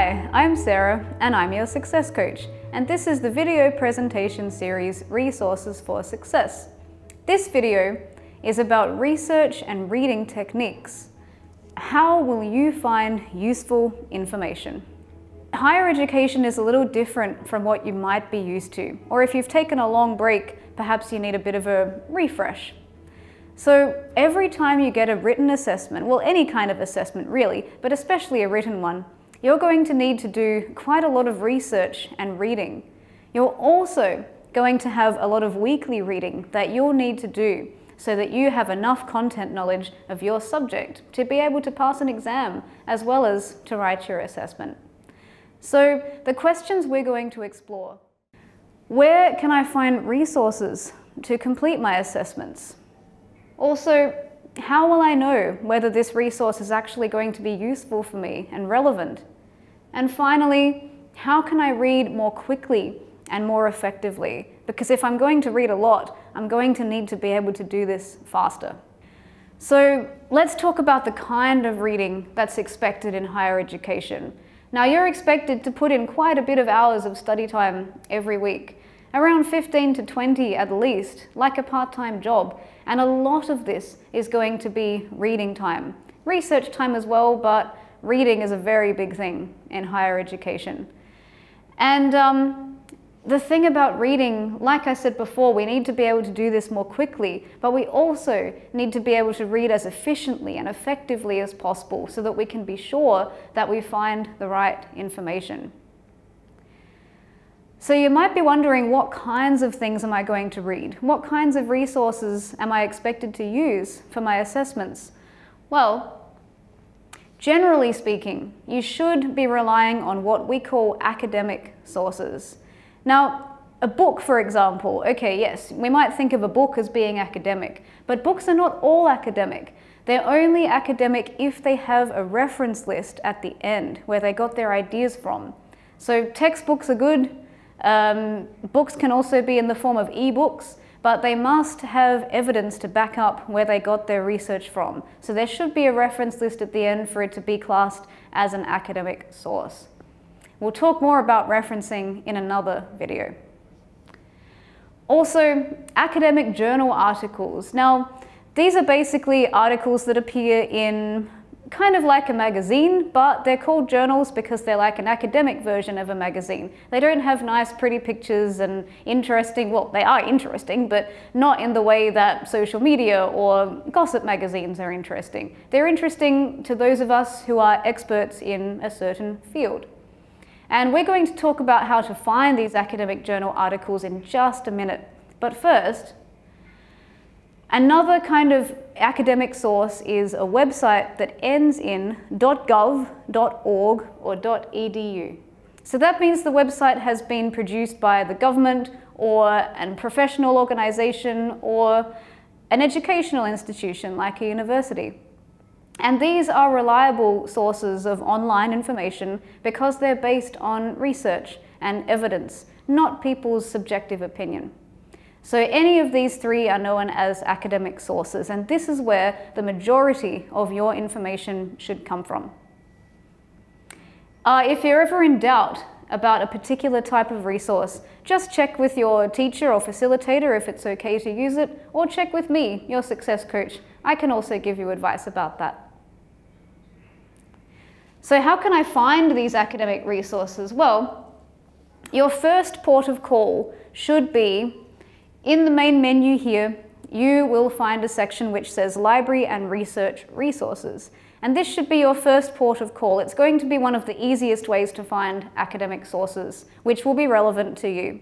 Hi, I'm Sarah and I'm your success coach, and this is the video presentation series Resources for Success. This video is about research and reading techniques. How will you find useful information? Higher education is a little different from what you might be used to, or if you've taken a long break, perhaps you need a bit of a refresh. So every time you get a written assessment, well, any kind of assessment really, but especially a written one, you're going to need to do quite a lot of research and reading. You're also going to have a lot of weekly reading that you'll need to do so that you have enough content knowledge of your subject to be able to pass an exam as well as to write your assessment. So the questions we're going to explore: where can I find resources to complete my assessments? Also, how will I know whether this resource is actually going to be useful for me and relevant? And finally, how can I read more quickly and more effectively? Because if I'm going to read a lot, I'm going to need to be able to do this faster. So let's talk about the kind of reading that's expected in higher education. Now, you're expected to put in quite a bit of hours of study time every week, around 15 to 20 at least, like a part-time job. And a lot of this is going to be reading time. Research time as well, but reading is a very big thing in higher education. And the thing about reading, like I said before, we need to be able to do this more quickly, but we also need to be able to read as efficiently and effectively as possible so that we can be sure that we find the right information. So you might be wondering, what kinds of things am I going to read? What kinds of resources am I expected to use for my assessments? Well, generally speaking, you should be relying on what we call academic sources. Now, a book, for example, okay, yes, we might think of a book as being academic, but books are not all academic. They're only academic if they have a reference list at the end where they got their ideas from. So textbooks are good. Books can also be in the form of ebooks, but they must have evidence to back up where they got their research from. So there should be a reference list at the end for it to be classed as an academic source. We'll talk more about referencing in another video. Also, academic journal articles. Now, these are basically articles that appear in kind of like a magazine, but they're called journals because they're like an academic version of a magazine. They don't have nice, pretty pictures and interesting, well, they are interesting, but not in the way that social media or gossip magazines are interesting. They're interesting to those of us who are experts in a certain field. And we're going to talk about how to find these academic journal articles in just a minute. But first, another kind of academic source is a website that ends in .gov, .org, or .edu. So that means the website has been produced by the government or a professional organization or an educational institution like a university. And these are reliable sources of online information because they're based on research and evidence, not people's subjective opinion. So any of these three are known as academic sources, and this is where the majority of your information should come from. If you're ever in doubt about a particular type of resource, just check with your teacher or facilitator if it's okay to use it, or check with me, your success coach. I can also give you advice about that. So how can I find these academic resources? Well, your first port of call should be in the main menu here. You will find a section which says Library and Research Resources. And this should be your first port of call. It's going to be one of the easiest ways to find academic sources, which will be relevant to you.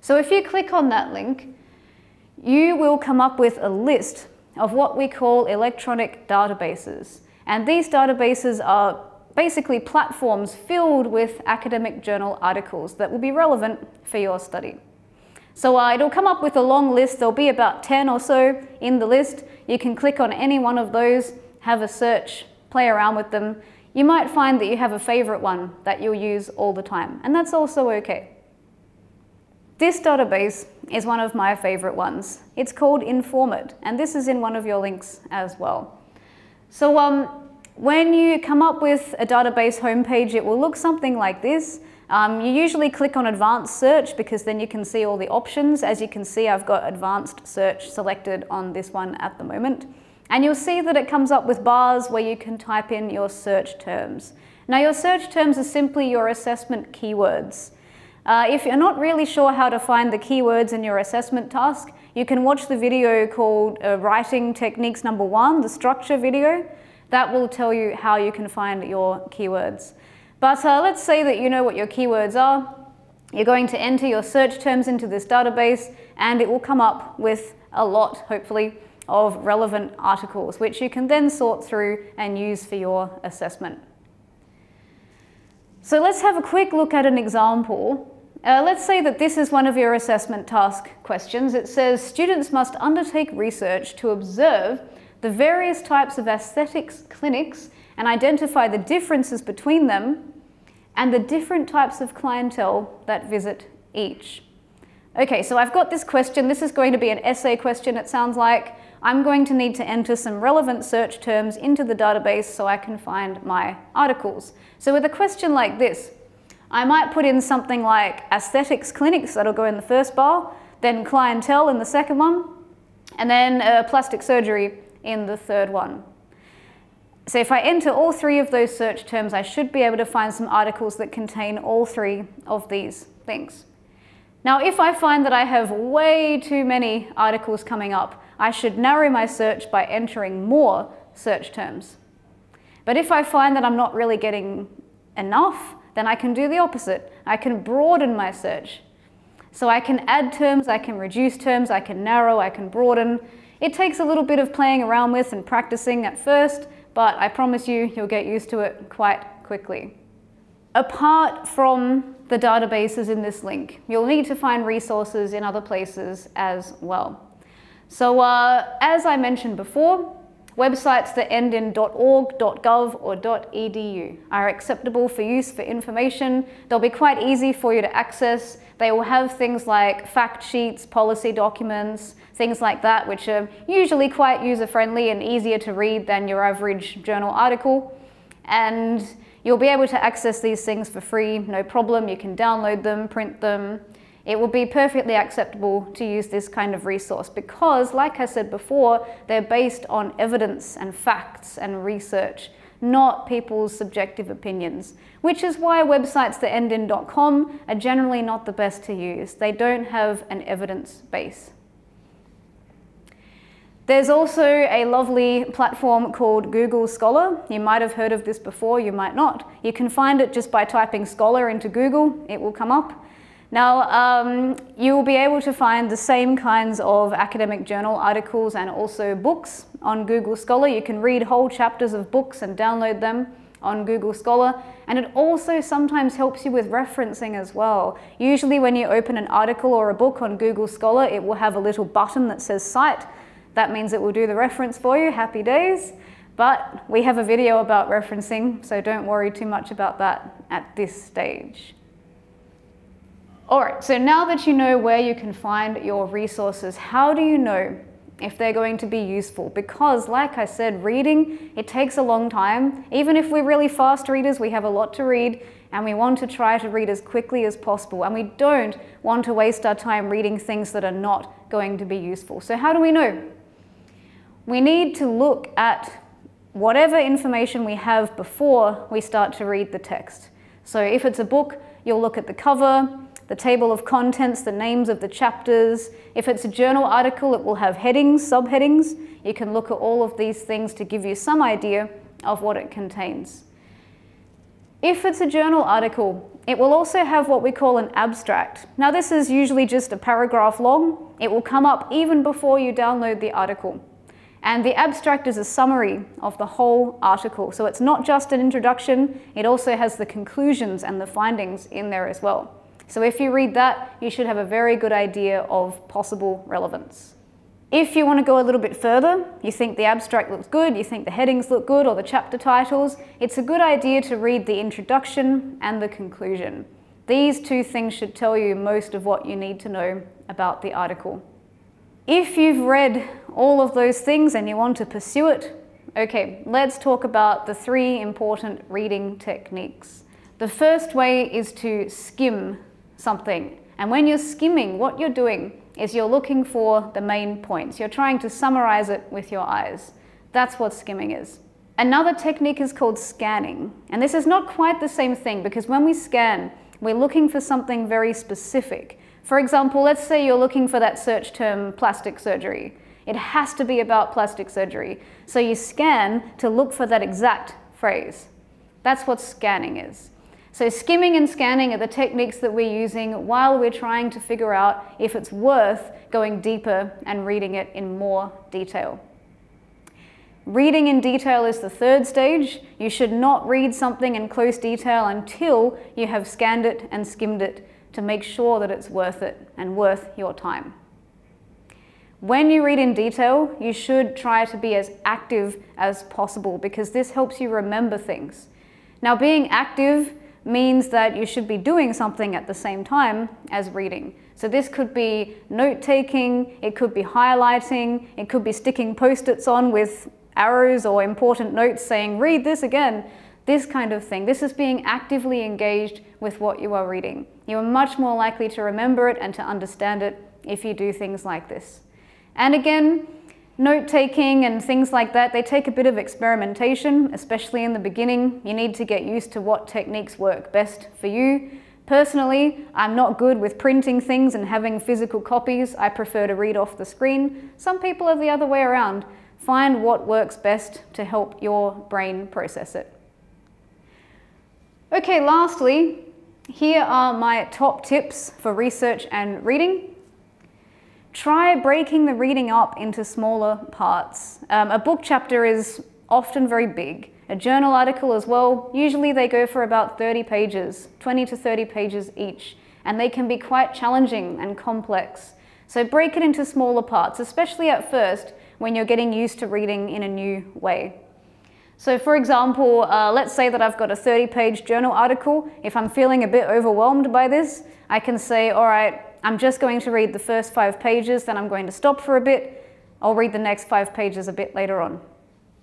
So if you click on that link, you will come up with a list of what we call electronic databases. And these databases are basically platforms filled with academic journal articles that will be relevant for your study. So it'll come up with a long list. There'll be about 10 or so in the list. You can click on any one of those, have a search, play around with them. You might find that you have a favorite one that you'll use all the time, and that's also okay. This database is one of my favorite ones. It's called Informit, and this is in one of your links as well. So When you come up with a database homepage, it will look something like this. You usually click on advanced search because then you can see all the options. As you can see, I've got advanced search selected on this one at the moment. And you'll see that it comes up with bars where you can type in your search terms. Now, your search terms are simply your assessment keywords. If you're not really sure how to find the keywords in your assessment task, you can watch the video called Writing Techniques Number 1, the structure video. That will tell you how you can find your keywords. But let's say that you know what your keywords are. You're going to enter your search terms into this database and it will come up with a lot, hopefully, of relevant articles, which you can then sort through and use for your assessment. So let's have a quick look at an example. Let's say that this is one of your assessment task questions. It says, students must undertake research to observe the various types of aesthetics clinics and identify the differences between them and the different types of clientele that visit each. Okay, so I've got this question. This is going to be an essay question, it sounds like. I'm going to need to enter some relevant search terms into the database so I can find my articles. So with a question like this, I might put in something like aesthetics clinics, that'll go in the first bar, then clientele in the second one, and then plastic surgery in the third one. So if I enter all three of those search terms, I should be able to find some articles that contain all three of these things. Now, if I find that I have way too many articles coming up, I should narrow my search by entering more search terms. But if I find that I'm not really getting enough, then I can do the opposite. I can broaden my search. So I can add terms, I can reduce terms, I can narrow, I can broaden. It takes a little bit of playing around with and practicing at first, but I promise you, you'll get used to it quite quickly. Apart from the databases in this link, you'll need to find resources in other places as well. So as I mentioned before, websites that end in .org, .gov or .edu are acceptable for use for information. They'll be quite easy for you to access. They will have things like fact sheets, policy documents, things like that, which are usually quite user-friendly and easier to read than your average journal article. And you'll be able to access these things for free, no problem. You can download them, print them. It will be perfectly acceptable to use this kind of resource because, like I said before, they're based on evidence and facts and research, not people's subjective opinions, which is why websites that end in .com are generally not the best to use. They don't have an evidence base. There's also a lovely platform called Google Scholar. You might have heard of this before, you might not. You can find it just by typing Scholar into Google, it will come up. Now, you will be able to find the same kinds of academic journal articles and also books on Google Scholar. You can read whole chapters of books and download them on Google Scholar. And it also sometimes helps you with referencing as well. Usually when you open an article or a book on Google Scholar, it will have a little button that says Cite. That means it will do the reference for you, happy days. But we have a video about referencing, so don't worry too much about that at this stage. Alright, so now that you know where you can find your resources, how do you know if they're going to be useful? Because, like I said, reading, it takes a long time. Even if we're really fast readers, we have a lot to read, and we want to try to read as quickly as possible. And we don't want to waste our time reading things that are not going to be useful. So how do we know? We need to look at whatever information we have before we start to read the text. So if it's a book, you'll look at the cover, the table of contents, the names of the chapters. If it's a journal article, it will have headings, subheadings. You can look at all of these things to give you some idea of what it contains. If it's a journal article, it will also have what we call an abstract. Now this is usually just a paragraph long. It will come up even before you download the article. And the abstract is a summary of the whole article. So it's not just an introduction, it also has the conclusions and the findings in there as well. So if you read that, you should have a very good idea of possible relevance. If you want to go a little bit further, you think the abstract looks good, you think the headings look good, or the chapter titles, it's a good idea to read the introduction and the conclusion. These two things should tell you most of what you need to know about the article. If you've read all of those things and you want to pursue it, Okay, let's talk about the 3 important reading techniques. The first way is to skim something. And when you're skimming, what you're doing is you're looking for the main points. You're trying to summarize it with your eyes. That's what skimming is. Another technique is called scanning. And this is not quite the same thing, because when we scan, we're looking for something very specific. For example, let's say you're looking for that search term plastic surgery. It has to be about plastic surgery. So you scan to look for that exact phrase. That's what scanning is. So skimming and scanning are the techniques that we're using while we're trying to figure out if it's worth going deeper and reading it in more detail. Reading in detail is the 3rd stage. You should not read something in close detail until you have scanned it and skimmed it to make sure that it's worth it and worth your time. When you read in detail, you should try to be as active as possible, because this helps you remember things. Now, being active means that you should be doing something at the same time as reading. So this could be note-taking, it could be highlighting, it could be sticking post-its on with arrows or important notes saying, read this again, this kind of thing. This is being actively engaged with what you are reading. You are much more likely to remember it and to understand it if you do things like this. And again, note-taking and things like that, they take a bit of experimentation, especially in the beginning. You need to get used to what techniques work best for you. Personally, I'm not good with printing things and having physical copies. I prefer to read off the screen. Some people are the other way around. Find what works best to help your brain process it. Okay, lastly, here are my top tips for research and reading. Try breaking the reading up into smaller parts. A book chapter is often very big. A journal article as well, usually they go for about 30 pages, 20 to 30 pages each, and they can be quite challenging and complex. So break it into smaller parts, especially at first when you're getting used to reading in a new way. So for example, let's say that I've got a 30-page journal article. If I'm feeling a bit overwhelmed by this, I can say, all right, I'm just going to read the first 5 pages, then I'm going to stop for a bit. I'll read the next 5 pages a bit later on.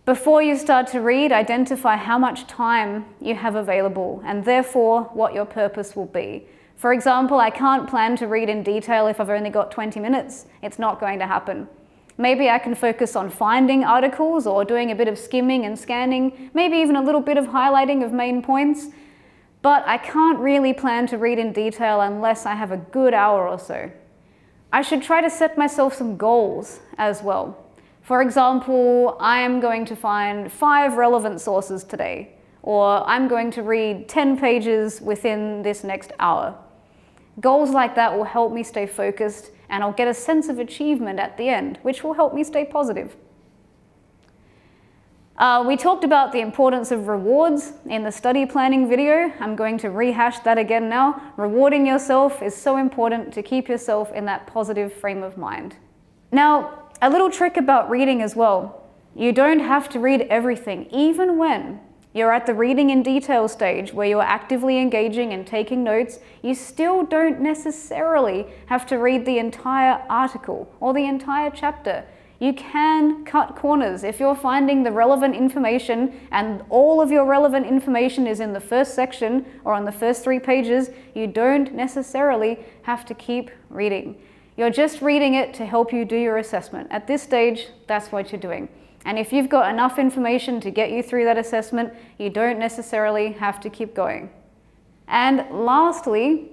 Before you start to read, identify how much time you have available and therefore what your purpose will be. For example, I can't plan to read in detail if I've only got 20 minutes. It's not going to happen. Maybe I can focus on finding articles or doing a bit of skimming and scanning, maybe even a little bit of highlighting of main points. But I can't really plan to read in detail unless I have a good hour or so. I should try to set myself some goals as well. For example, I am going to find 5 relevant sources today, or I'm going to read 10 pages within this next hour. Goals like that will help me stay focused, and I'll get a sense of achievement at the end, which will help me stay positive. We talked about the importance of rewards in the study planning video. I'm going to rehash that again now. Rewarding yourself is so important to keep yourself in that positive frame of mind. Now, a little trick about reading as well. You don't have to read everything, even when you're at the reading in detail stage where you're actively engaging and taking notes. You still don't necessarily have to read the entire article or the entire chapter. You can cut corners. If you're finding the relevant information and all of your relevant information is in the first section or on the first 3 pages, you don't necessarily have to keep reading. You're just reading it to help you do your assessment. At this stage, that's what you're doing. And if you've got enough information to get you through that assessment, you don't necessarily have to keep going. And lastly,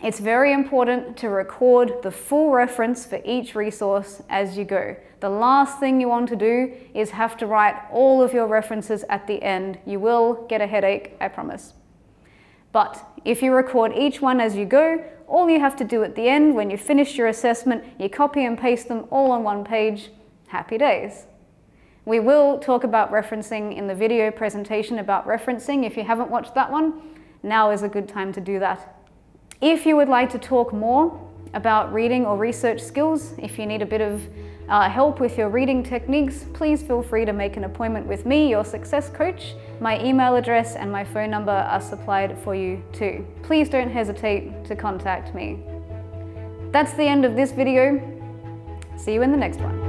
it's very important to record the full reference for each resource as you go. The last thing you want to do is have to write all of your references at the end. You will get a headache, I promise. But if you record each one as you go, all you have to do at the end, when you finish your assessment, you copy and paste them all on one page. Happy days. We will talk about referencing in the video presentation about referencing. If you haven't watched that one, now is a good time to do that. If you would like to talk more about reading or research skills, if you need a bit of help with your reading techniques, please feel free to make an appointment with me, your success coach. My email address and my phone number are supplied for you too. Please don't hesitate to contact me. That's the end of this video. See you in the next one.